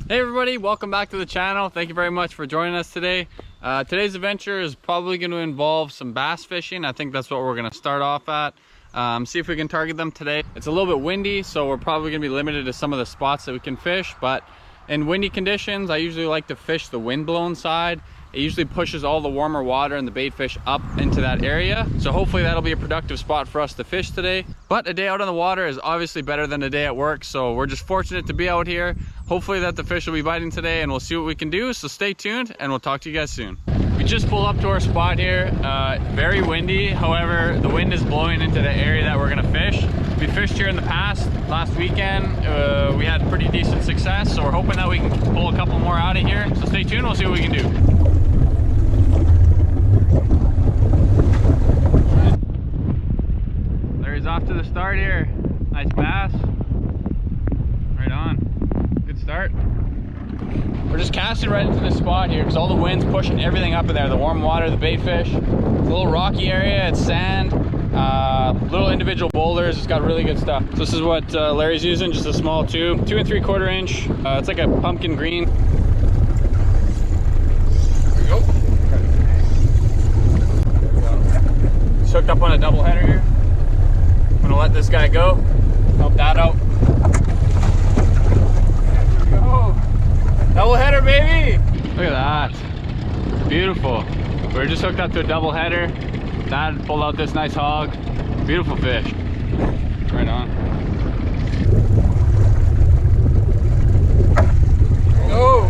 Hey everybody, welcome back to the channel. Thank you very much for joining us today. Today's adventure is probably going to involve some bass fishing. I think that's what we're going to start off at. See if we can target them today. It's a little bit windy, so we're probably going to be limited to some of the spots that we can fish, but in windy conditions, I usually like to fish the wind-blown side. It usually pushes all the warmer water and the bait fish up into that area. So hopefully that'll be a productive spot for us to fish today. But a day out on the water is obviously better than a day at work. So we're just fortunate to be out here. Hopefully that the fish will be biting today and we'll see what we can do. So stay tuned and we'll talk to you guys soon. We just pulled up to our spot here. Very windy. However, the wind is blowing into the area that we're gonna fish. We fished here in the past. Last weekend, we had pretty decent success. So we're hoping that we can pull a couple more out of here. So stay tuned, we'll see what we can do. Larry's off to the start here. Nice bass. Right on. Good start. We're just casting right into the spot here because all the wind's pushing everything up in there. The warm water, the bait fish. It's a little rocky area, it's sand. Little individual boulders. It's got really good stuff. So this is what Larry's using, just a small tube. 2 3/4 inch. It's like a pumpkin green. There we go. Just hooked up on a double header here. I'm gonna let this guy go. Help that out. There we go. Double header, baby! Look at that. Beautiful. We're just hooked up to a double header. Dad pulled out this nice hog. Beautiful fish. Right on. Oh!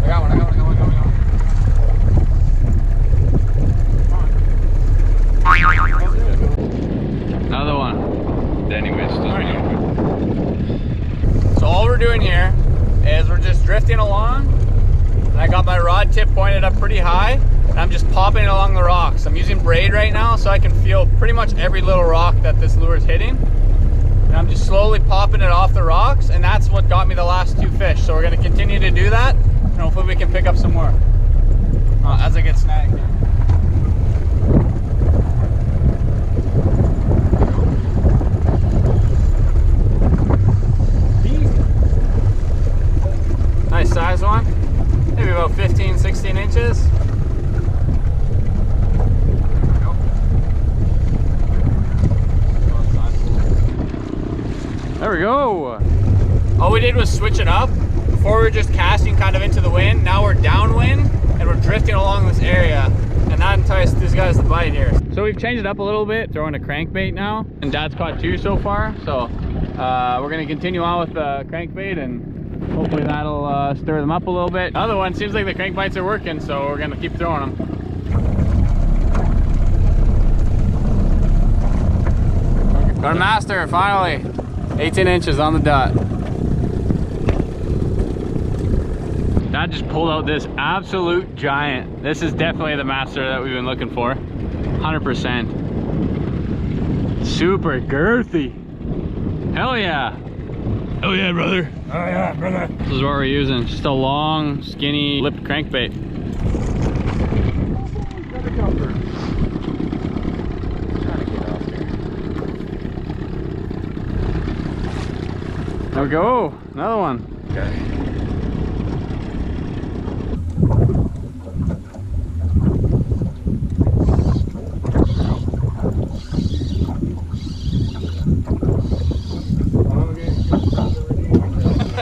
I got one, I got one, I got one, I got one. Another one. Danny missed. So all we're doing here is we're just drifting along, and I got my rod tip pointed up pretty high, and I'm just popping it along the rocks. I'm using braid right now, so I can feel pretty much every little rock that this lure is hitting, and I'm just slowly popping it off the rocks, and that's what got me the last 2 fish. So we're going to continue to do that, and hopefully we can pick up some more as I get snagged. Nice size one, maybe about 15, 16 inches. There we go. All we did was switch it up. Before we were just casting kind of into the wind. Now we're downwind and we're drifting along this area, and that enticed these guys to bite here. So we've changed it up a little bit, throwing a crankbait now, and Dad's caught 2 so far. So we're gonna continue on with the crankbait, and hopefully that'll stir them up a little bit. Other one, seems like the crankbites are working, so we're gonna keep throwing them. Got a master, finally. 18 inches on the dot. Dad just pulled out this absolute giant. This is definitely the master that we've been looking for. 100%. Super girthy. Hell yeah. Oh yeah, brother. Oh yeah, brother. This is what we're using. Just a long, skinny lipped crankbait. Got a jumper. Trying to get off here. There we go. Another one. Okay.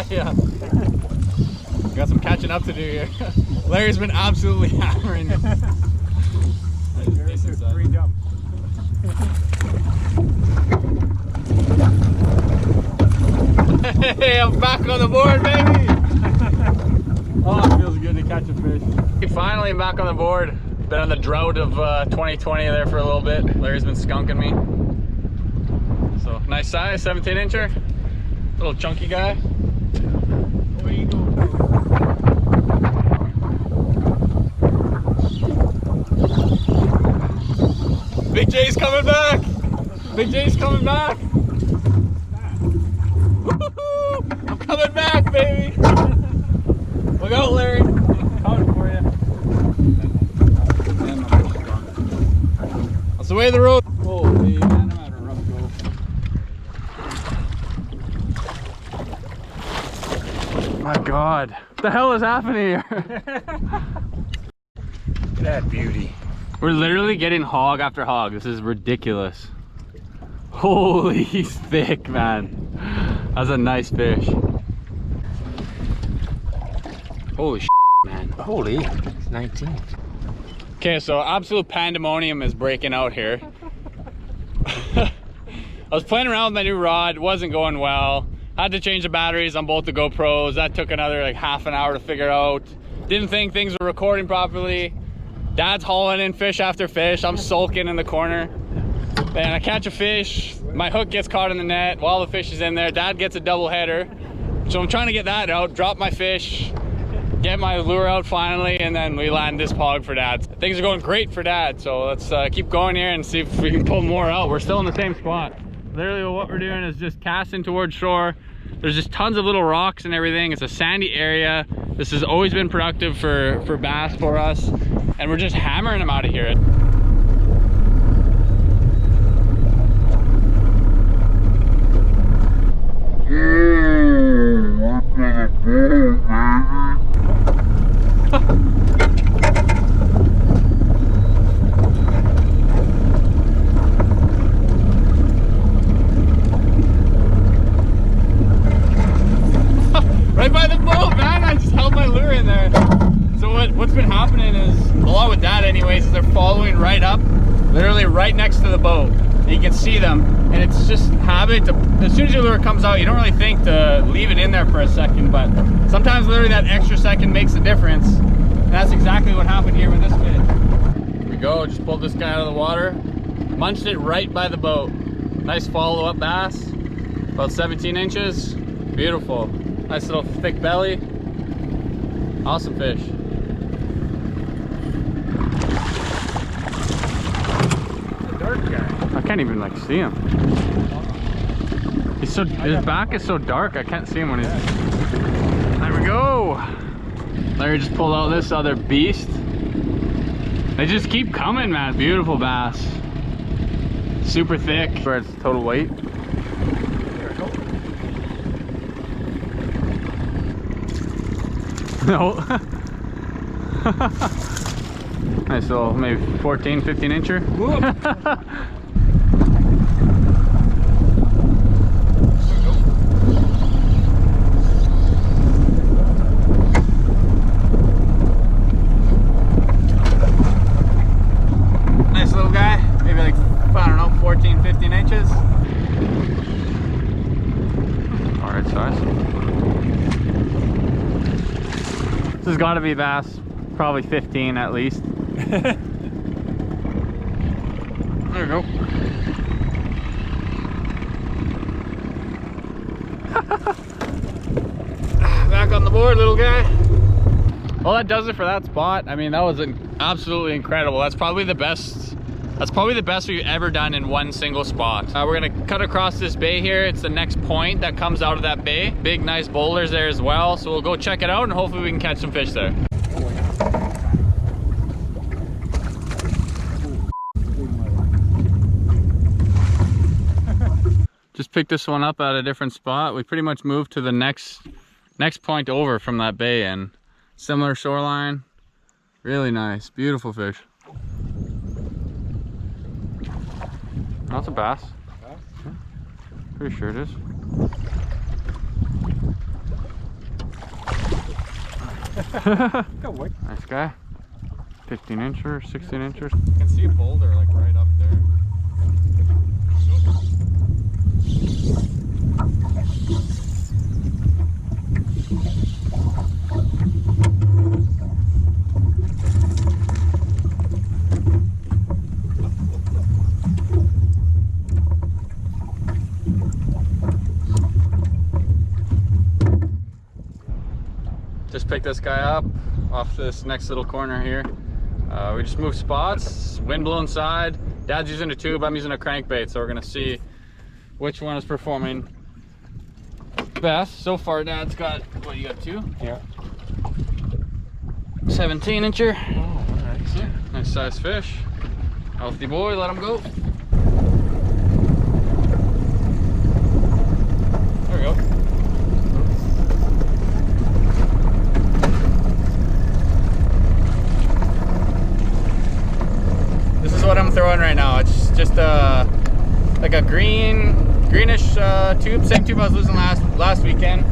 Yeah. Got some catching up to do here. Larry's been absolutely hammering. Hey, I'm back on the board, baby! Oh, it feels good to catch a fish. Finally, I'm back on the board. Been on the drought of 2020 there for a little bit. Larry's been skunking me. So, nice size, 17 incher. Little chunky guy. Where you go? Big J's coming back! Big J's coming back! I'm coming back, baby! Look out, Larry! I'm coming for you. That's the way of the road. Holy man, I'm having a rough go. My God, what the hell is happening here? Look at that beauty. We're literally getting hog after hog. This is ridiculous. Holy, he's thick, man. That's a nice fish. Holy man. Holy, it's 19. Okay, so absolute pandemonium is breaking out here. I was playing around with my new rod, it wasn't going well. Had to change the batteries on both the GoPros. That took another like half an hour to figure out. Didn't think things were recording properly. Dad's hauling in fish after fish. I'm sulking in the corner. And I catch a fish. My hook gets caught in the net while the fish is in there. Dad gets a double header. So I'm trying to get that out, drop my fish, get my lure out finally, and then we land this hog for Dad. Things are going great for Dad. So let's keep going here and see if we can pull more out. We're still in the same spot. Literally what we're doing is just casting towards shore. There's just tons of little rocks and everything. It's a sandy area. This has always been productive for bass for us. And we're just hammering them out of here. Right by the boat, man. I just held my lure in there. So what's been happening is, along with that anyways, is they're following right up, literally right next to the boat. And you can see them, and it's just habit to, as soon as your lure comes out, you don't really think to leave it in there for a second, but sometimes literally that extra second makes a difference. And that's exactly what happened here with this fish. Here we go, just pulled this guy out of the water, munched it right by the boat. Nice follow-up bass, about 17 inches, beautiful. Nice little thick belly, awesome fish. The dark guy. I can't even like see him. He's so, his back is so dark, I can't see him when he's... There we go. Larry just pulled out this other beast. They just keep coming, man. Beautiful bass. Super thick for its total weight. No. Nice little maybe 14, 15 incher. Nice little guy, maybe like, I don't know, 14, 15 inches. All right size. This has got to be bass, probably 15 at least. There we go. Back on the board, little guy. Well, that does it for that spot. I mean, that was absolutely incredible. That's probably the best. That's probably the best we've ever done in one single spot. We're gonna cut across this bay here. It's the next point that comes out of that bay. Big, nice boulders there as well. So we'll go check it out and hopefully we can catch some fish there. Just picked this one up at a different spot. We pretty much moved to the next point over from that bay, and similar shoreline. Really nice, beautiful fish. That's a bass. Yeah, pretty sure it is. Nice guy. 15 incher, 16 inchers. You can see a boulder like right up there. Just picked this guy up off this next little corner here. We just moved spots, wind blown side. Dad's using a tube, I'm using a crankbait, so we're gonna see which one is performing best. So far, Dad's got, what, you got two? Yeah. 17 incher. Oh, nice. Yeah, nice size fish. Healthy boy, let him go. There we go. like a greenish tube, same tube I was using last weekend.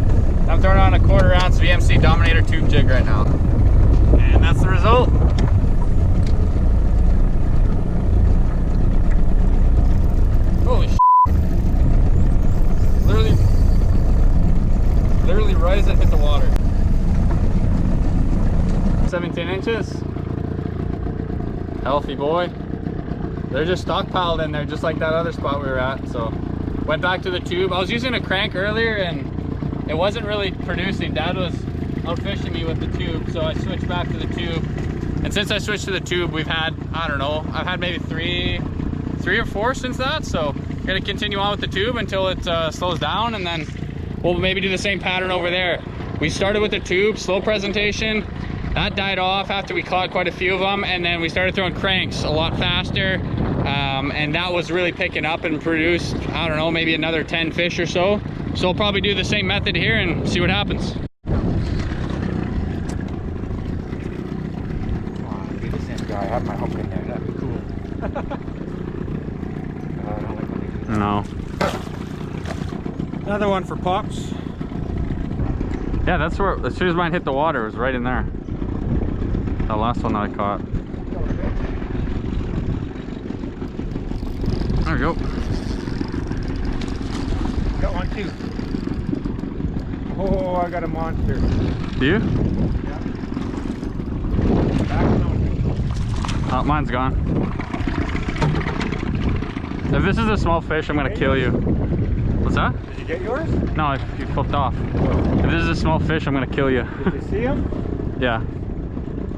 I'm throwing on a 1/4 ounce VMC Dominator tube jig right now, and that's the result. Holy shit. Literally right as it hit the water. 17 inches. Healthy boy. They're just stockpiled in there just like that other spot we were at. So went back to the tube. I was using a crank earlier and it wasn't really producing. Dad was out fishing me with the tube, so I switched back to the tube. And since I switched to the tube, we've had, I don't know, I've had maybe three or four since that. So gonna continue on with the tube until it slows down, and then we'll maybe do the same pattern over there. We started with the tube, slow presentation. That died off after we caught quite a few of them, and then we started throwing cranks a lot faster, and that was really picking up and produced, I don't know, maybe another 10 fish or so. So we'll probably do the same method here and see what happens. Oh, I'll be the same guy. I have my hook in there. That'd be cool. I don't like when they do that. No. Another one for Pops. Yeah, that's where, as soon as mine hit the water, it was right in there. The last one that I caught. There we go. Got one too. Oh, I got a monster. Do you? Yeah. Back on. Oh, mine's gone. If this is a small fish, I'm gonna kill you. What's that? Did you get yours? No, you flipped off. If this is a small fish, I'm gonna kill you. Did you see him? Yeah.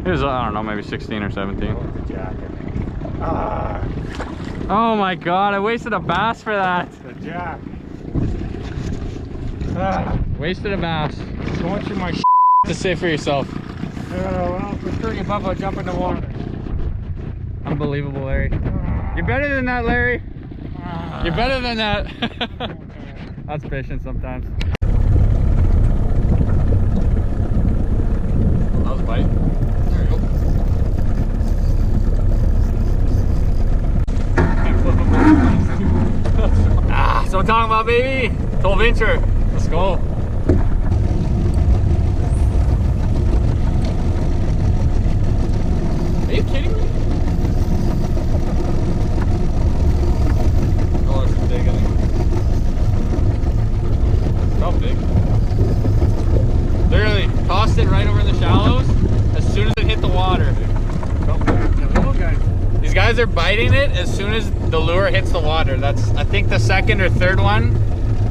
It was, I don't know, maybe 16 or 17. Oh, it's a jack, I think. Ah, Oh my god, I wasted a bass for that. it's a jack. Ah, Wasted a bass. going through my To say for yourself. well, for 30 above, I'll jump in the water. Unbelievable, Larry. You're better than that, Larry. Ah. You're better than that. That's fishing sometimes. That was a bite. There you go. Ah, so I'm talking about, baby. Full venture. Let's go. Are you kidding me? Oh, it's big, I think. How big? Literally tossed it right over in the shallows as soon as it hit the water. The little guy. These guys are biting it as soon as the lure hits the water. That's, I think, the second or third one.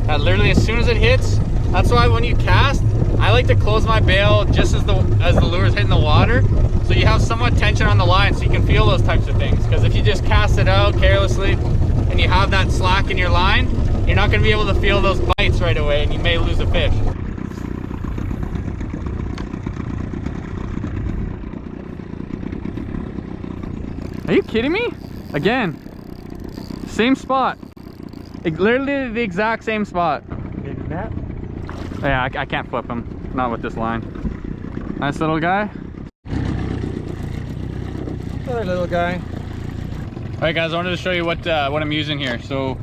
Literally as soon as it hits. That's why when you cast, I like to close my bail just as the lure is hitting the water, so you have somewhat tension on the line, so you can feel those types of things. Because if you just cast it out carelessly and you have that slack in your line, you're not going to be able to feel those bites right away, and you may lose a fish. Are you kidding me? Again, same spot. Literally the exact same spot. Maybe that? Yeah, I can't flip him. Not with this line. Nice little guy. Another little guy. All right, guys, I wanted to show you what I'm using here. So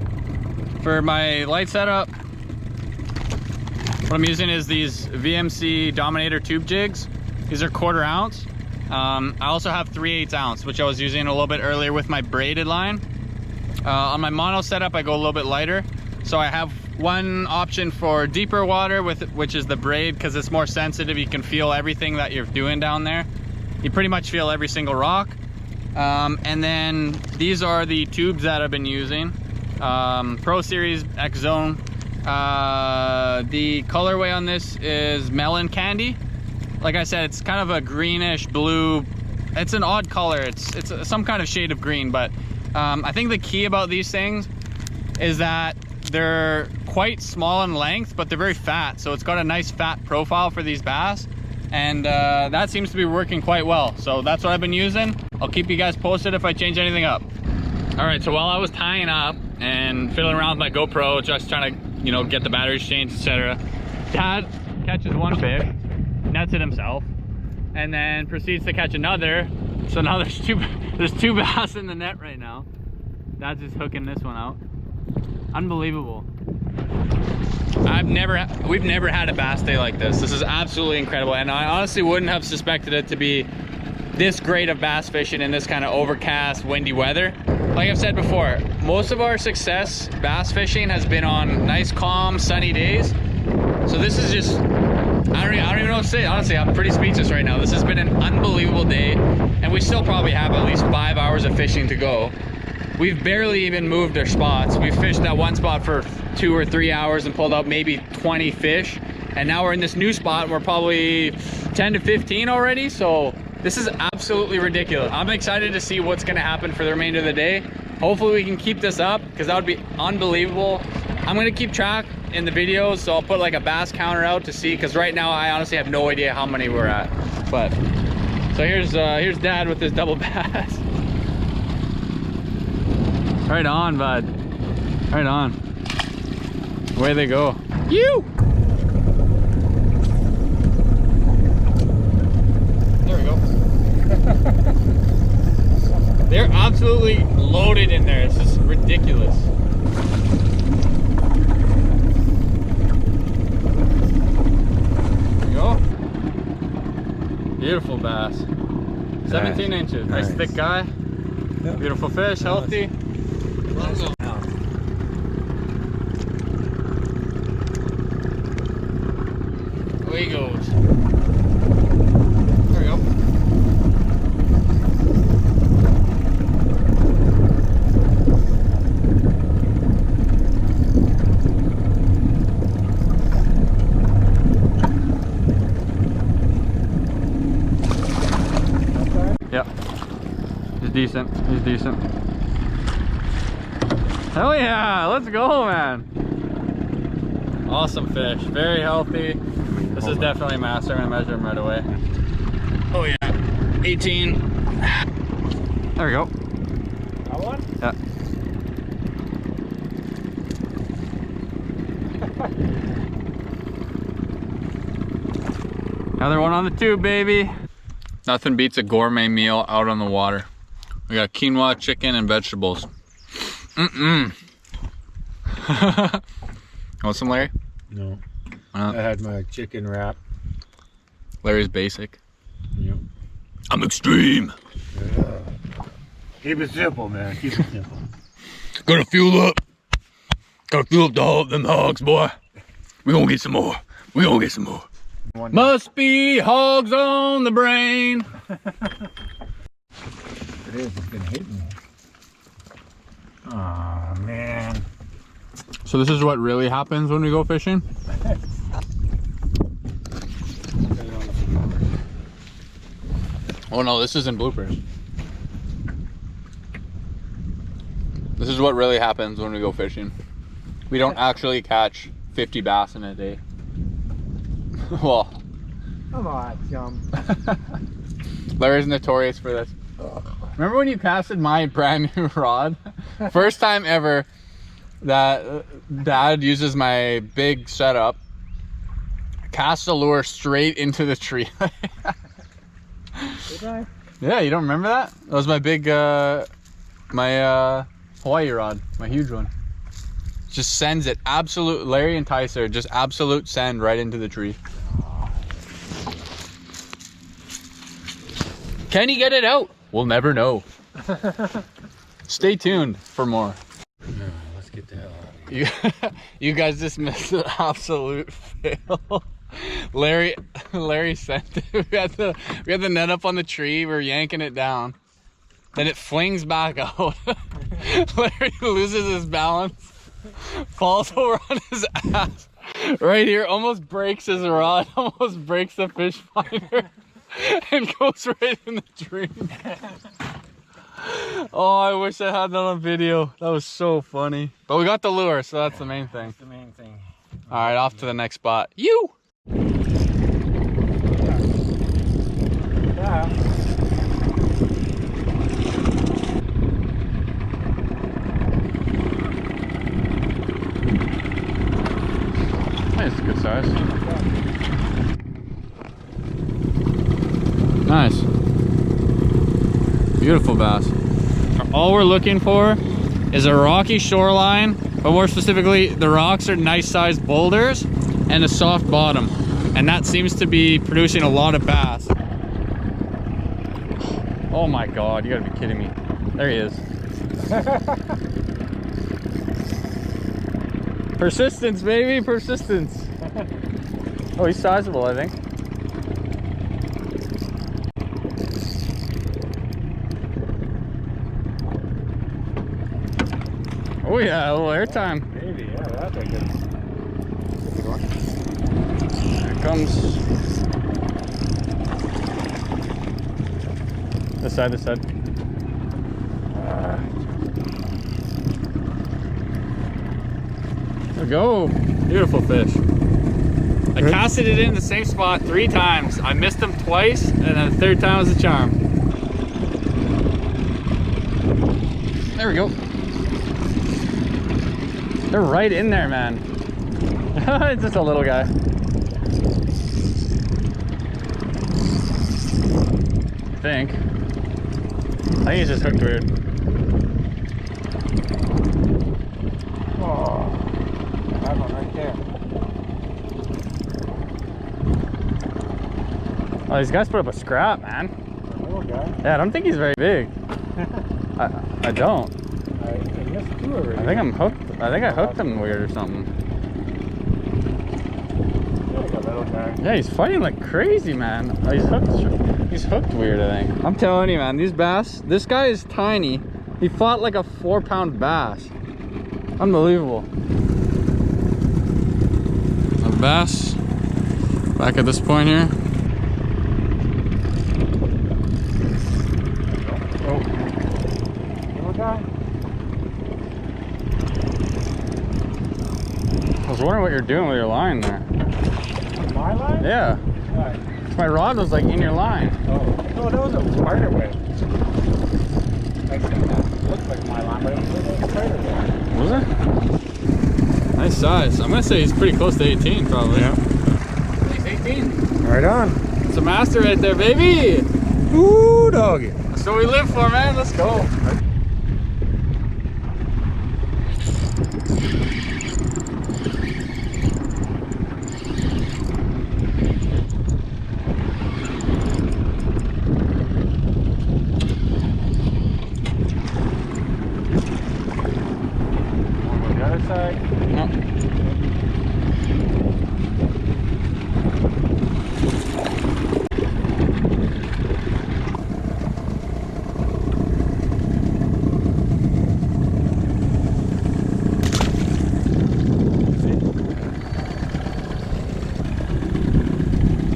for my light setup, what I'm using is these VMC Dominator tube jigs. These are 1/4 ounce. I also have 3/8 ounce, which I was using a little bit earlier with my braided line. On my mono setup, I go a little bit lighter. So I have one option for deeper water, which is the braid, because it's more sensitive. You can feel everything that you're doing down there. You pretty much feel every single rock. And then these are the tubes that I've been using. Pro Series X Zone. The colorway on this is Melon Candy. Like I said, it's kind of a greenish blue. It's an odd color. It's some kind of shade of green, but I think the key about these things is that they're quite small in length, but they're very fat. So it's got a nice fat profile for these bass. And that seems to be working quite well. So that's what I've been using. I'll keep you guys posted if I change anything up. All right, so while I was tying up and fiddling around with my GoPro, just trying to, you know, get the batteries changed, etc., Dad catches one fish, nets it himself, and then proceeds to catch another. So now there's two bass in the net right now. Dad's just hooking this one out. Unbelievable. We've never had a bass day like this. This is absolutely incredible, and I honestly wouldn't have suspected it to be this great of bass fishing in this kind of overcast, windy weather. Like I've said before, most of our success bass fishing has been on nice, calm, sunny days. So this is just, I don't even know what to say. Honestly, I'm pretty speechless right now. This has been an unbelievable day, and we still probably have at least 5 hours of fishing to go. We've barely even moved our spots. We've fished that one spot for 2 or 3 hours and pulled out maybe 20 fish. And now we're in this new spot and we're probably 10 to 15 already. So this is absolutely ridiculous. I'm excited to see what's gonna happen for the remainder of the day. Hopefully we can keep this up, because that would be unbelievable. I'm gonna keep track in the videos, so I'll put like a bass counter out to see, because right now I honestly have no idea how many we're at. But so here's Dad with his double bass. Right on, bud. Right on. Away they go. You! There we go. They're absolutely loaded in there. It's just ridiculous. There we go. Beautiful bass. 17 inches. Nice thick guy. Yep. Beautiful fish, healthy. Away he goes. There we go. Yep. He's decent. He's decent. Hell yeah, let's go, man. Awesome fish, very healthy. This is definitely a master. I'm gonna measure him right away. Oh yeah, 18. There we go. That one? Yeah. Another one on the tube, baby. Nothing beats a gourmet meal out on the water. We got quinoa, chicken, and vegetables. Want some, Larry? No. I had my chicken wrap. Larry's basic. Yep. I'm extreme. Yeah. Keep it simple, man. Keep it simple. Gotta fuel up. Gotta fuel up all of them hogs, boy. We gonna get some more. We gonna get some more. Must be hogs on the brain. It is. It's been hitting me. Oh man. So this is what really happens when we go fishing? Oh no, this isn't bloopers. This is what really happens when we go fishing. We don't actually catch 50 bass in a day. Well, Come on, chum. Larry's notorious for this. Remember when you casted my brand new rod? First time ever that Dad uses my big setup. Cast a lure straight into the tree. Did I? Yeah, you don't remember that? That was my big, my Hawaii rod, my huge one. Just sends it absolute, Larry and Tyser, just absolute send right into the tree. Can he get it out? We'll never know. Stay tuned for more. No, let's get the hell out of here. You guys just missed an absolute fail. Larry sent it. We had the net up on the tree. We were yanking it down. Then it flings back out. Larry loses his balance, falls over on his ass right here, almost breaks his rod, almost breaks the fish finder, and goes right in the dream. Oh, I wish I had that on video. That was so funny. But we got the lure, so that's the main thing. That's the main thing. All right, off to the next spot. You! Yeah. That's a good size. Nice. Beautiful bass. All we're looking for is a rocky shoreline but more specifically, the rocks are nice sized boulders and a soft bottom. And that seems to be producing a lot of bass. Oh my God, you gotta be kidding me. There he is. Persistence, baby, persistence. Oh, he's sizable, I think. Oh yeah, a little airtime. Maybe, yeah, that's a good one. Here it comes. This side, this side. There we go. Beautiful fish. I casted it in the same spot 3 times. I missed him twice, and then the 3rd time was a charm. There we go. They're right in there, man. It's just a little guy. I think he's just hooked weird. Oh, that one right there. Oh, these guys put up a scrap, man. A little guy. Yeah, I don't think he's very big. I don't. I guess 2 already. I think I'm hooked. I think I hooked him weird or something. Like a little guy. Yeah, he's fighting like crazy, man. Oh, he's hooked. He's hooked weird, I think. I'm telling you, man, these bass. This guy is tiny. He fought like a 4-pound bass. Unbelievable. A bass. Back at this point here. Oh, little guy. I was wondering what you're doing with your line there. My line? Yeah. Why? My rod was like in your line. Oh, no, that was a spider web. I think that looked like my line, but it was a spider web. Was it? Nice size. I'm gonna say he's pretty close to 18, probably. Yeah. He's 18. Right on. It's a master right there, baby. Ooh, doggy. That's what we live for, man. Let's go.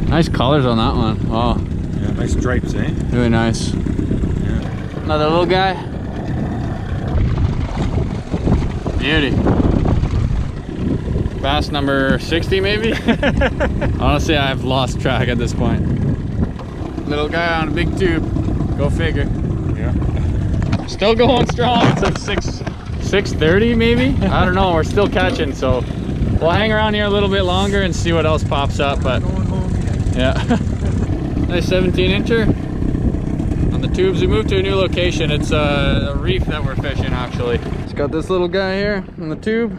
Nice colors on that one. Oh, Yeah, nice stripes, eh? really nice. Yeah. Another little guy. Beauty. Bass number 60 maybe? Honestly, I've lost track at this point. Little guy on a big tube. Go figure. Yeah. Still going strong. It's like 6:30 maybe? I don't know. We're still catching, so we'll hang around here a little bit longer and see what else pops up. But yeah. Nice 17-incher on the tubes. We moved to a new location. It's a reef that we're fishing, actually. It's got this little guy here on the tube.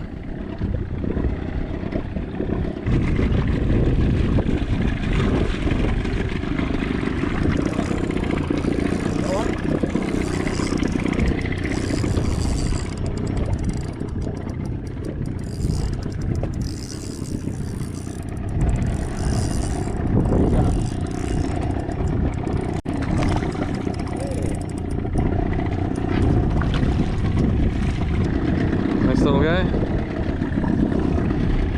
Little guy.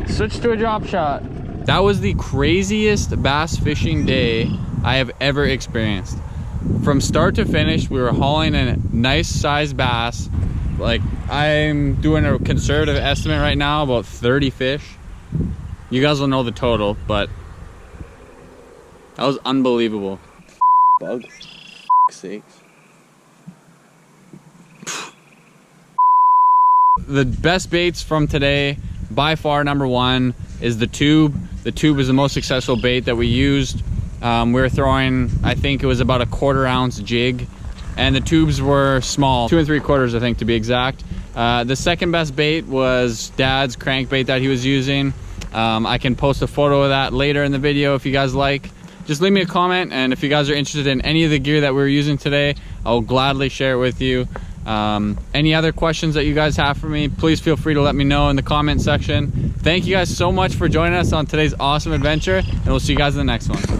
Switch to a drop shot. That was the craziest bass fishing day I have ever experienced. From start to finish, we were hauling a nice sized bass. Like, I'm doing a conservative estimate right now, about 30 fish. You guys will know the total, but that was unbelievable. Bug. Sakes. The best baits from today, by far #1, is the tube. The tube is the most successful bait that we used. We were throwing, I think it was about a 1/4 ounce jig, and the tubes were small, 2 3/4, I think, to be exact. The second best bait was Dad's crankbait that he was using. I can post a photo of that later in the video if you guys like. Just leave me a comment, and if you guys are interested in any of the gear that we're using today, I'll gladly share it with you. Any other questions that you guys have for me, please feel free to let me know in the comment section. Thank you guys so much for joining us on today's awesome adventure, and we'll see you guys in the next one.